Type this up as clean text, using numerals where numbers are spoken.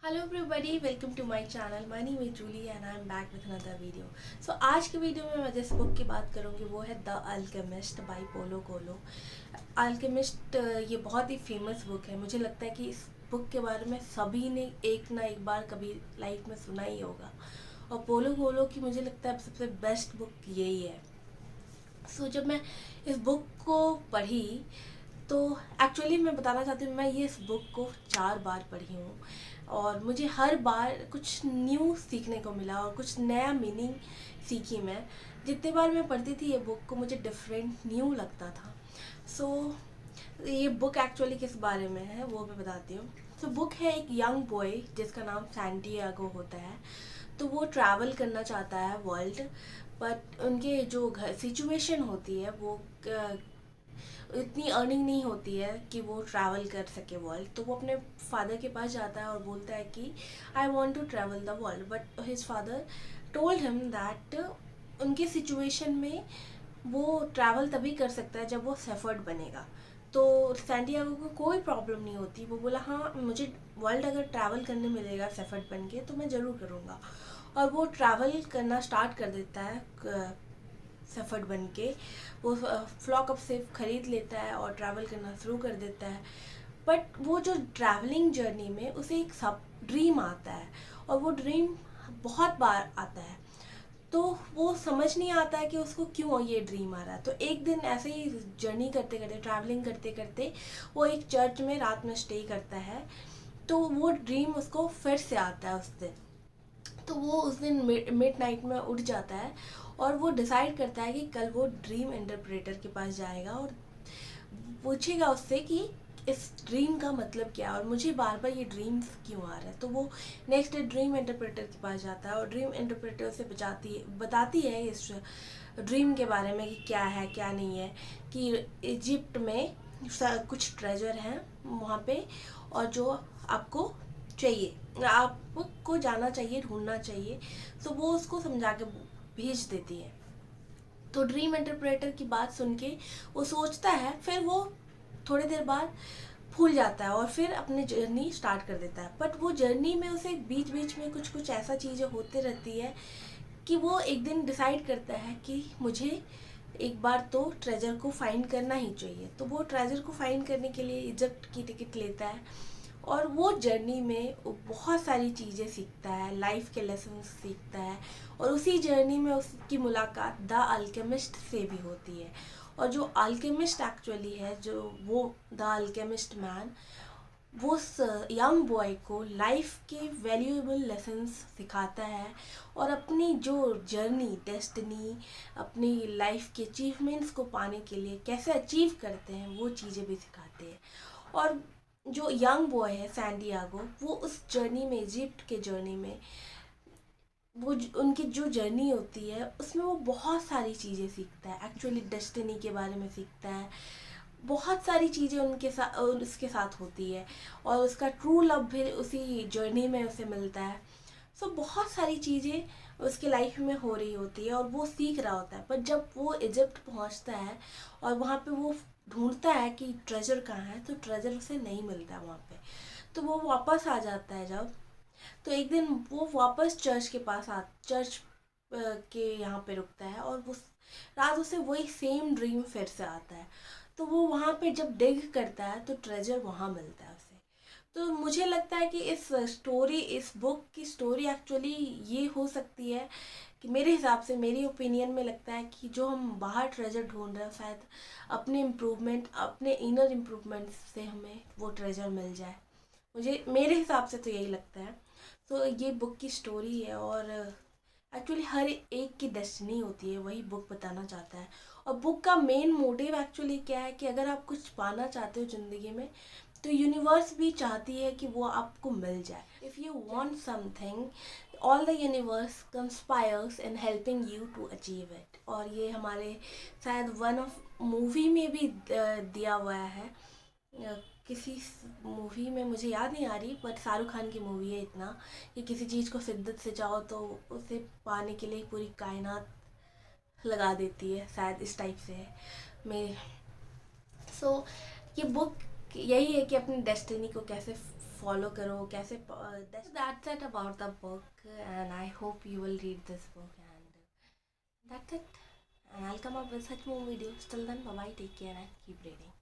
Hello everybody, welcome to my channel. My name is Julie and I am back with another video. So आज के video में मैं जिस book की बात करूँगी वो है द अल्केमिस्ट बाय पोलो कोलो। अल्केमिस्ट ये बहुत ही फेमस बुक है। मुझे लगता है कि इस बुक के बारे में सभी ने एक ना एक बार कभी लाइफ में सुना ही होगा। और पोलो कोलो की मुझे लगता है सबसे बेस्ट बुक यही है। जब मैं इस बुक को पढ़ी तो एक्चुअली मैं बताना चाहती हूँ, मैं ये इस बुक को 4 बार पढ़ी हूँ और मुझे हर बार कुछ न्यू सीखने को मिला और कुछ नया मीनिंग सीखी मैं। जितने बार मैं पढ़ती थी ये बुक को मुझे डिफरेंट न्यू लगता था। सो ये बुक एक्चुअली किस बारे में है वो मैं बताती हूँ। बुक है एक यंग बॉय जिसका नाम सैंटियागो होता है। तो वो ट्रैवल करना चाहता है वर्ल्ड, बट उनके जो घर सिचुएशन होती है वो इतनी अर्निंग नहीं होती है कि वो ट्रैवल कर सके वर्ल्ड। तो वो अपने फादर के पास जाता है और बोलता है कि I want to travel the world, but his father told him that उनके सिचुएशन में वो ट्रैवल तभी कर सकता है जब वो सेफर्ड बनेगा। तो सैंटियागो को कोई प्रॉब्लम नहीं होती। वो बोला हाँ, मुझे वर्ल्ड अगर ट्रैवल करने मिलेगा सेफर्ड बन के तो मैं ज़रूर करूँगा। और वो ट्रैवल करना स्टार्ट कर देता है सफ़र बन के। वो फ्लॉक ऑफ सेफ खरीद लेता है और ट्रैवल करना शुरू कर देता है। बट वो जो ट्रैवलिंग जर्नी में उसे एक सब ड्रीम आता है और वो ड्रीम बहुत बार आता है। तो वो समझ नहीं आता है कि उसको क्यों ये ड्रीम आ रहा है। तो एक दिन ऐसे ही जर्नी करते करते ट्रैवलिंग करते करते वो एक चर्च में रात में स्टे करता है। तो वो ड्रीम उसको फिर से आता है उस दिन। तो वो उस दिन मिड नाइट में उठ जाता है और वो डिसाइड करता है कि कल वो ड्रीम इंटरप्रेटर के पास जाएगा और पूछेगा उससे कि इस ड्रीम का मतलब क्या है और मुझे बार बार ये ड्रीम्स क्यों आ रहा है। तो वो नेक्स्ट डे ड्रीम इंटरप्रेटर के पास जाता है और ड्रीम इंटरप्रेटर से बताती है इस ड्रीम के बारे में कि क्या है क्या नहीं है। कि इजिप्ट में कुछ ट्रेजर हैं वहाँ पे और जो आपको चाहिए, आपको जाना चाहिए, ढूंढना चाहिए। तो वो उसको समझा के भेज देती है। तो ड्रीम इंटरप्रेटर की बात सुन के वो सोचता है, फिर वो थोड़ी देर बाद भूल जाता है और फिर अपनी जर्नी स्टार्ट कर देता है। बट वो जर्नी में उसे बीच बीच में कुछ कुछ ऐसा चीज़ें होते रहती है कि वो एक दिन डिसाइड करता है कि मुझे एक बार तो ट्रेजर को फाइंड करना ही चाहिए। तो वो ट्रेजर को फाइंड करने के लिए इजिप्ट की टिकट लेता है और वो जर्नी में वो बहुत सारी चीज़ें सीखता है, लाइफ के लेसन सीखता है। और उसी जर्नी में उसकी मुलाकात द अल्केमिस्ट से भी होती है। और जो अल्केमिस्ट एक्चुअली है, जो वो द अल्केमिस्ट मैन, वो उस यंग बॉय को लाइफ के वैल्यूएबल लेसन्स सिखाता है और अपनी जो जर्नी डेस्टिनी, अपनी लाइफ के अचीवमेंट्स को पाने के लिए कैसे अचीव करते हैं वो चीज़ें भी सिखाते हैं। और जो यंग बॉय है सैंटियागो, वो उस जर्नी में, इजिप्ट के जर्नी में, उनकी जो जर्नी होती है उसमें वो बहुत सारी चीज़ें सीखता है। एक्चुअली डेस्टिनी के बारे में सीखता है, बहुत सारी चीज़ें उसके साथ होती है और उसका ट्रू लव भी उसी जर्नी में उसे मिलता है। बहुत सारी चीज़ें उसकी लाइफ में हो रही होती है और वो सीख रहा होता है। पर जब वो इजिप्ट पहुंचता है और वहाँ पे वो ढूंढता है कि ट्रेजर कहाँ है, तो ट्रेजर उसे नहीं मिलता है वहाँ पे। तो वो वापस आ जाता है जब, तो एक दिन वो वापस चर्च के यहाँ पे रुकता है और वो रात उसे वही सेम ड्रीम फिर से आता है। तो वो वहाँ पे जब डिग करता है तो ट्रेजर वहाँ मिलता है उसे। तो मुझे लगता है कि इस बुक की स्टोरी एक्चुअली ये हो सकती है कि मेरे हिसाब से, मेरी ओपिनियन में लगता है कि जो हम बाहर ट्रेजर ढूंढ रहे हैं शायद अपने इम्प्रूवमेंट, अपने इनर इम्प्रूवमेंट से हमें वो ट्रेजर मिल जाए। मुझे मेरे हिसाब से तो यही लगता है। ये बुक की स्टोरी है और एक्चुअली हर एक की डेस्टिनी होती है, वही बुक बताना चाहता है। और बुक का मेन मोटिव एक्चुअली क्या है कि अगर आप कुछ पाना चाहते हो ज़िंदगी में तो यूनिवर्स भी चाहती है कि वो आपको मिल जाए। If you want something, all the universe conspires in helping you to achieve it. और ये हमारे शायद वन ऑफ मूवी में भी दिया हुआ है। किसी मूवी में मुझे याद नहीं आ रही, बट शाहरुख खान की मूवी है इतना कि किसी चीज़ को शिद्दत से चाहो तो उसे पाने के लिए पूरी कायनात लगा देती है, शायद इस टाइप से है। मैं ये बुक यही है कि अपनी डेस्टिनी को कैसे फॉलो करो, कैसे that's it about the book and I hope you will read this book, and that's it. And I'll come up with such more videos. Till then, bye bye, take care, and keep reading.